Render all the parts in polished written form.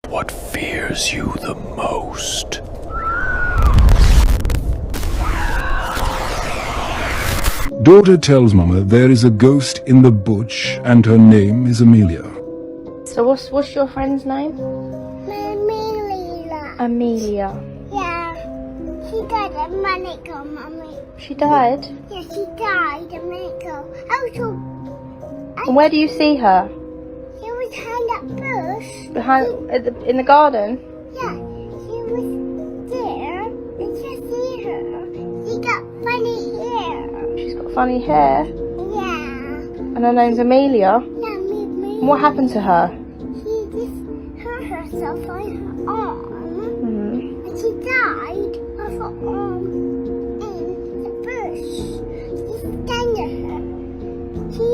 What fears you the most? Daughter tells Mama there is a ghost in the bush and her name is Amelia. So what's your friend's name? Amelia. Amelia. Yeah. She died a minute ago, Mummy. She died? Yeah, she died a minute ago. And where do you see her? She was behind that bush. In the garden? Yeah, she was there. And you see her. She got funny hair. She's got funny hair. Yeah. And her name's Amelia. Yeah, me. And what happened to her? She just hurt herself on her arm. Hmm. And she died of her arm in the bush. She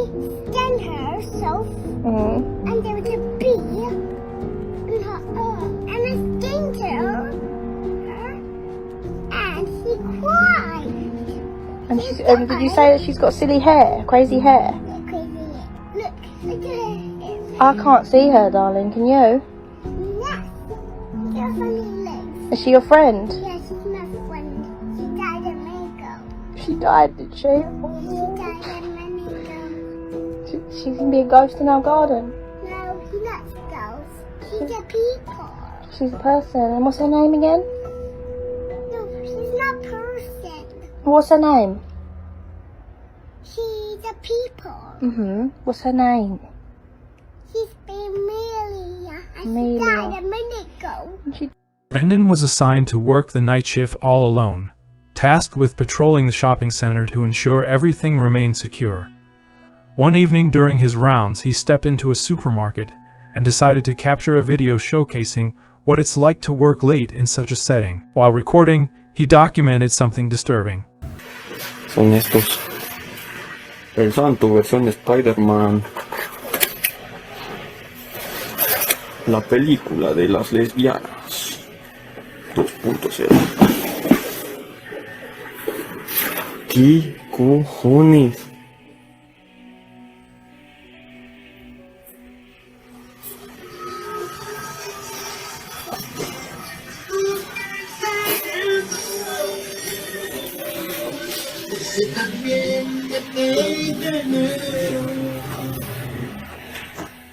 scanned herself. Mm. And there was a bee in her arm. And I scanned her. And she cried. And did you say that she's got silly hair? Crazy hair? Look, crazy. Look at her. I can't see her, darling. Can you? Yes. She has funny legs. Is she your friend? Yeah, she's my friend. She died a minute ago. She died, did she? She died a minute ago. She can be a ghost in our garden. No, she's not a ghost. She's a people. She's a person. And what's her name again? No, she's not a person. What's her name? She's a people. Mm-hmm. What's her name? She's Amelia. And Amelia. she died a minute ago. Brandon was assigned to work the night shift all alone, tasked with patrolling the shopping center to ensure everything remained secure. One evening during his rounds, he stepped into a supermarket and decided to capture a video showcasing what it's like to work late in such a setting. While recording, he documented something disturbing. Son estos. El Santo versión Spider-Man. La película de las lesbianas 2.0. ¿Qué cojones?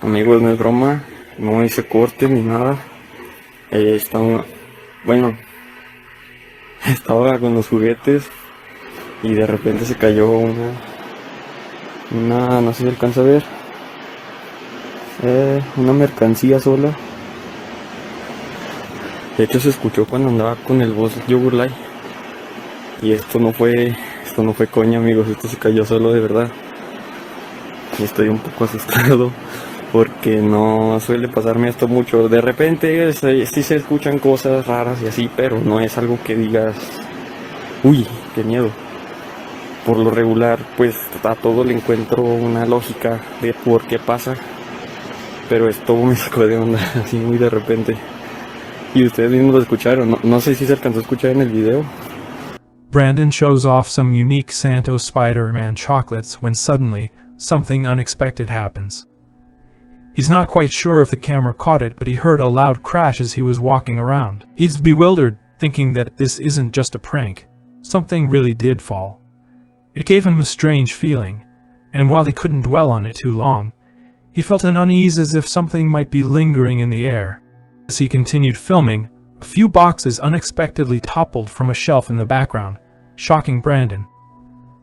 Amigos, no es broma, no hice corte ni nada. Estaba con los juguetes y de repente se cayó una no sé si alcanza a ver, una mercancía sola. De hecho se escuchó cuando andaba con el boss Yogurt Light. Y esto no fue coña, amigos, esto se cayó solo de verdad. Y estoy un poco asustado porque no suele pasarme esto mucho. De repente sí se escuchan cosas raras y así, pero no es algo que digas, uy, qué miedo. Por lo regular, pues a todo le encuentro una lógica de por qué pasa, pero esto me sacó de onda, así muy de repente. Y ustedes mismos lo escucharon, no sé si se alcanzó a escuchar en el video. Brandon shows off some unique Santo Spider-Man chocolates when suddenly, something unexpected happens. He's not quite sure if the camera caught it, but he heard a loud crash as he was walking around. He's bewildered, thinking that this isn't just a prank. Something really did fall. It gave him a strange feeling, and while he couldn't dwell on it too long, he felt an unease as if something might be lingering in the air. As he continued filming, a few boxes unexpectedly toppled from a shelf in the background, shocking Brandon.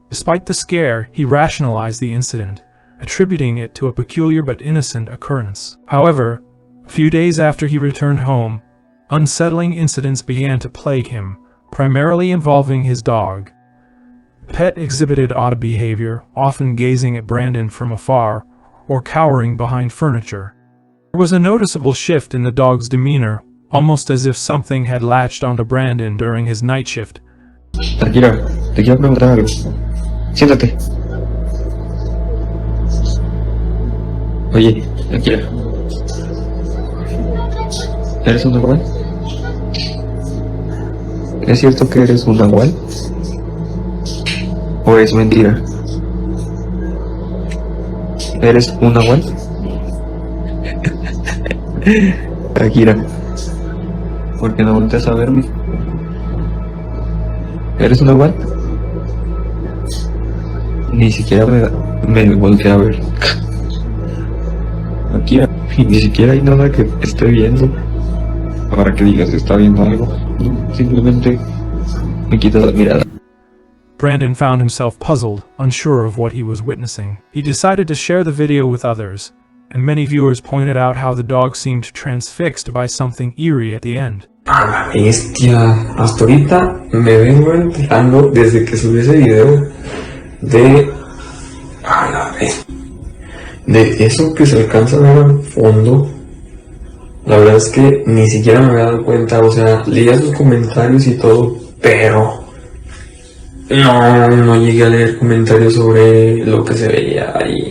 Despite the scare, he rationalized the incident, attributing it to a peculiar but innocent occurrence. However, a few days after he returned home, unsettling incidents began to plague him, primarily involving his dog. The pet exhibited odd behavior, often gazing at Brandon from afar or cowering behind furniture. There was a noticeable shift in the dog's demeanor, almost as if something had latched onto Brandon during his night shift. Tranquila, te quiero preguntar algo. Siéntate. Oye, tranquila. ¿Eres un nahual? ¿Es cierto que eres un nahual? ¿O es mentira? ¿Eres un nahual? Akira, ¿por qué no volteas a verme? ¿Eres una igual? Ni siquiera me volteé a ver. Akira, ni siquiera hay nada que esté viendo para que digas que está viendo algo. Simplemente me quitas la mirada. Brandon found himself puzzled, unsure of what he was witnessing. He decided to share the video with others, and many viewers pointed out how the dog seemed transfixed by something eerie at the end. A la bestia, hasta ahorita me vengo enterando desde que subí ese video de... A la bestia. De eso que se alcanza a ver al fondo. La verdad es que ni siquiera me había dado cuenta, o sea, leía sus comentarios y todo, pero no llegué a leer comentarios sobre lo que se veía ahí.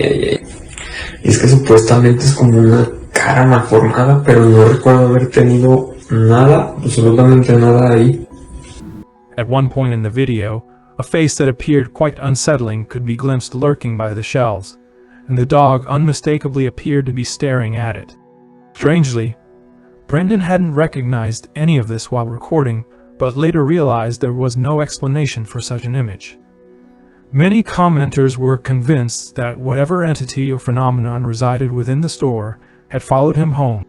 Y es que supuestamente es como una cara malformada, pero no recuerdo haber tenido nada, absolutamente nada ahí. At one point in the video, a face that appeared quite unsettling could be glimpsed lurking by the shelves, and the dog unmistakably appeared to be staring at it. Strangely, Brandon hadn't recognized any of this while recording, but later realized there was no explanation for such an image. Many commenters were convinced that whatever entity or phenomenon resided within the store had followed him home.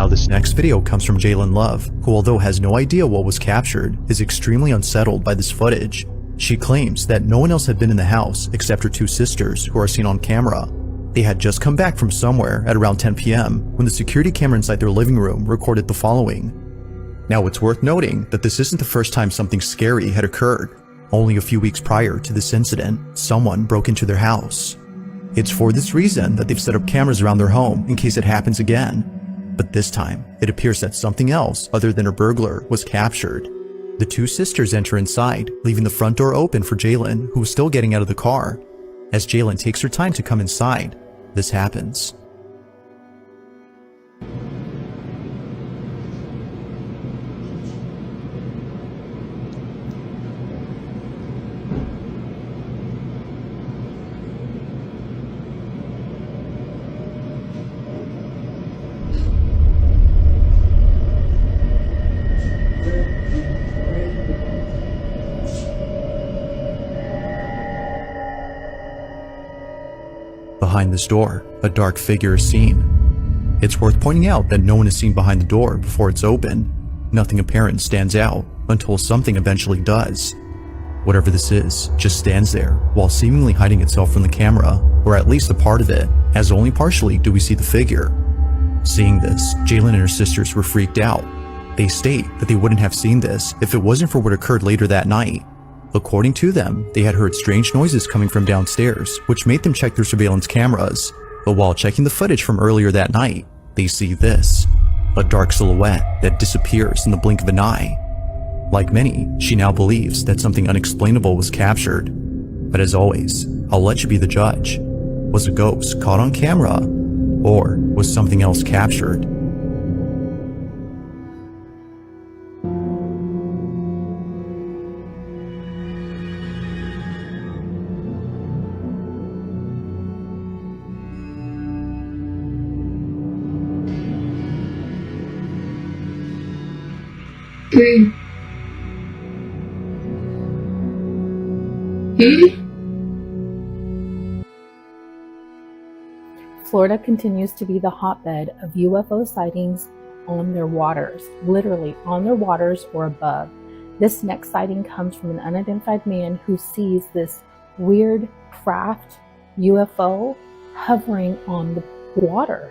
Now this next video comes from Jalen Love, who although has no idea what was captured, is extremely unsettled by this footage. She claims that no one else had been in the house except her two sisters, who are seen on camera. They had just come back from somewhere at around 10 p.m. when the security camera inside their living room recorded the following. Now it's worth noting that this isn't the first time something scary had occurred. Only a few weeks prior to this incident, someone broke into their house. It's for this reason that they've set up cameras around their home in case it happens again. But this time, it appears that something else other than a burglar was captured. The two sisters enter inside, leaving the front door open for Jalen, who is still getting out of the car. As Jalen takes her time to come inside, this happens. Behind this door, a dark figure is seen. It's worth pointing out that no one is seen behind the door before it's open. Nothing apparent stands out until something eventually does. Whatever this is just stands there while seemingly hiding itself from the camera, or at least a part of it, as only partially do we see the figure. Seeing this, Jalen and her sisters were freaked out. They state that they wouldn't have seen this if it wasn't for what occurred later that night. According to them, they had heard strange noises coming from downstairs, which made them check their surveillance cameras. But while checking the footage from earlier that night, they see this. A dark silhouette that disappears in the blink of an eye. Like many, she now believes that something unexplainable was captured. But as always, I'll let you be the judge. Was a ghost caught on camera, or was something else captured? Florida continues to be the hotbed of UFO sightings on their waters, literally on their waters or above. This next sighting comes from an unidentified man who sees this weird craft UFO hovering on the water.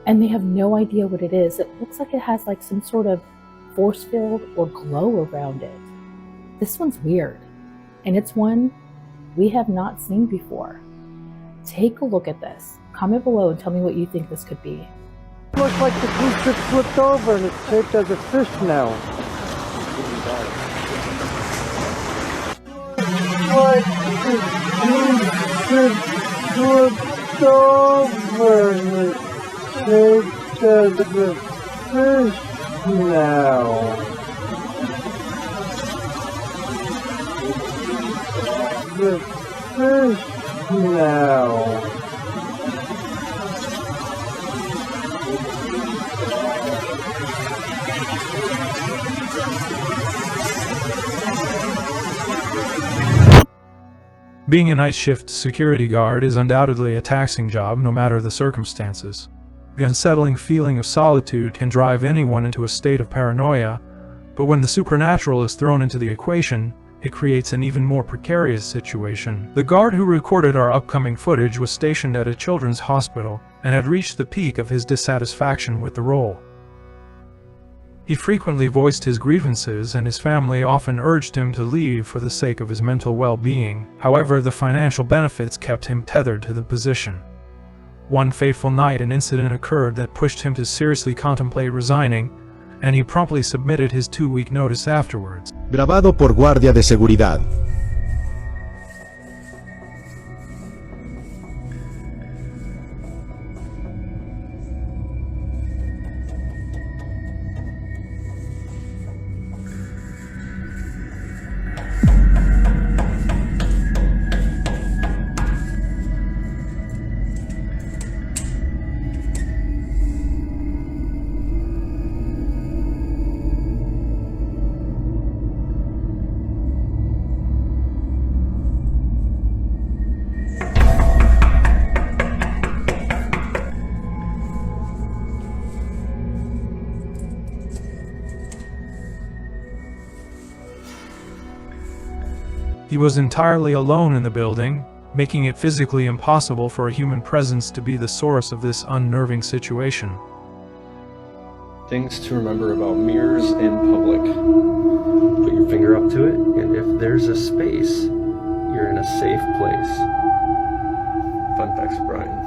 And they have no idea what it is. It looks like it has like some sort of force field or glow around it. This one's weird, and it's one we have not seen before. Take a look at this. Comment below and tell me what you think this could be. Looks like the cruise ship flipped over and it's shaped as a fish now. Like the cruise ship flipped over and it's shaped as a fish now. The fish now. Being a night shift security guard is undoubtedly a taxing job no matter the circumstances. The unsettling feeling of solitude can drive anyone into a state of paranoia, but when the supernatural is thrown into the equation, it creates an even more precarious situation. The guard who recorded our upcoming footage was stationed at a children's hospital and had reached the peak of his dissatisfaction with the role. He frequently voiced his grievances, and his family often urged him to leave for the sake of his mental well-being. However, the financial benefits kept him tethered to the position. One fateful night, an incident occurred that pushed him to seriously contemplate resigning, and he promptly submitted his 2-week notice afterwards. Grabado por guardia de seguridad. He was entirely alone in the building, making it physically impossible for a human presence to be the source of this unnerving situation. Things to remember about mirrors in public. Put your finger up to it, and if there's a space, you're in a safe place. Fun facts, Brian.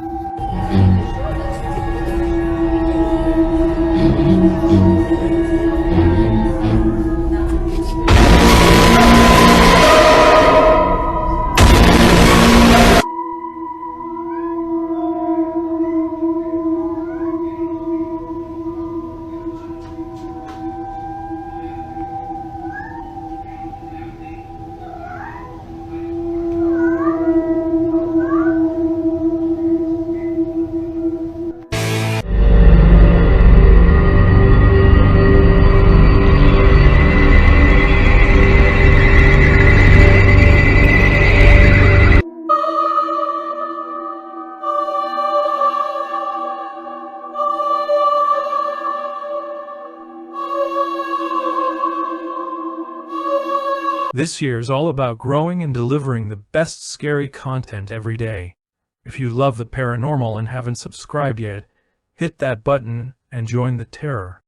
This year is all about growing and delivering the best scary content every day. If you love the paranormal and haven't subscribed yet, hit that button and join the terror.